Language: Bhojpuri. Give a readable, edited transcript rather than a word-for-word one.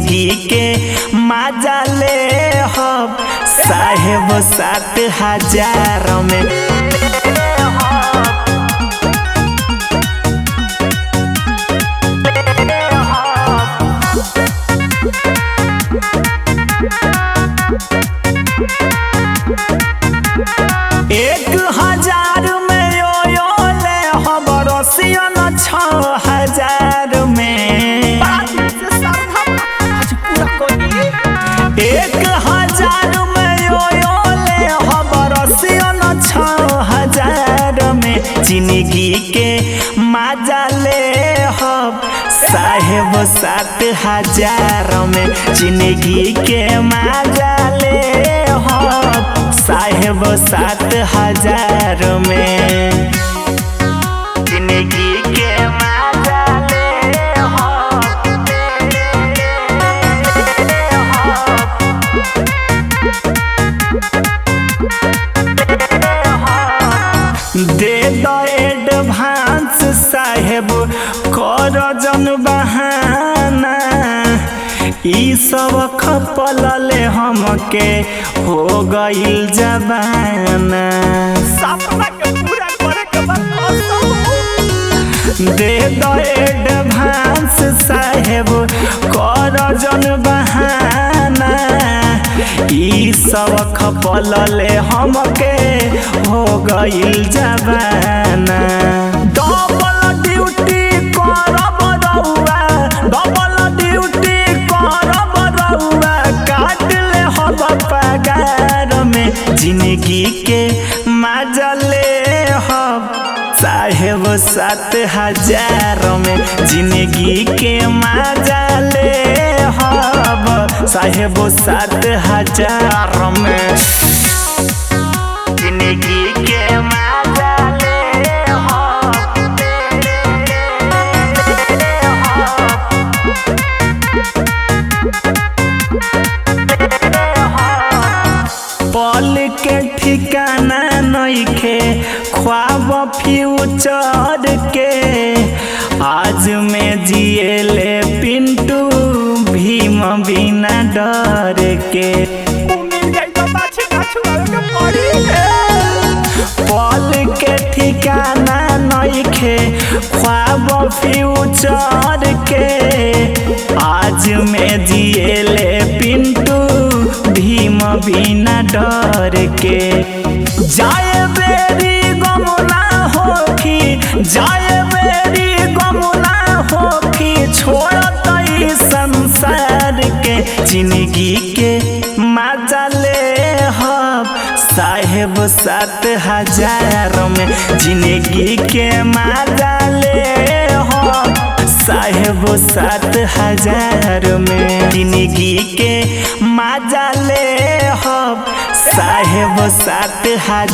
जिंदगी के मजा ले हम साहेब 7,000 में। एक 1,000 में यो ले हम रसियन 6,000 में। 1,000 में यो ले हम रसियन 6,000 में। जिंदगी के मजा ले हम साहेब 7,000 में। जिंदगी के मजा ले हम साहेब 7,000 में। जिंदगी के मजा ले हम दे दो एडवांस साहेब कर जन बहाना। ई सब खपलले हमके हो गइल जबाना। दे दो एडवांस साहेब कर जन बहाना। ई सब खपलले हमके हो गइल जबाना। डबल ड्यूटी करब रउआ, डबल ड्यूटी करब रउआ, काट ले हम पगार में। जिंदगी के मजा ले हम साहेब 7,000 में। जिंदगी के मजा ले हम साहेब 7,000 में। जिंदगी के मजा ले हम पल के ठिकाना नइखे ख्वाब फ्यूचर के। आज में जिएले पिंटू भीम बिना डर के। पल के ठिकाना नइखे ख्वाब फ्यूचर के। आज में जिएले पिंटू भीम बिना डर के। जाए बेरी गमुना होखी, जाए बेरी गमुना होखी, छोड़त ई संसार के। जिंदगी के मजा ले हम साहेब 7,000 में। जिंदगी के मजा ले हम साहेब 7,000 में। जिंदगी के मजा ले हम साहेब 7,000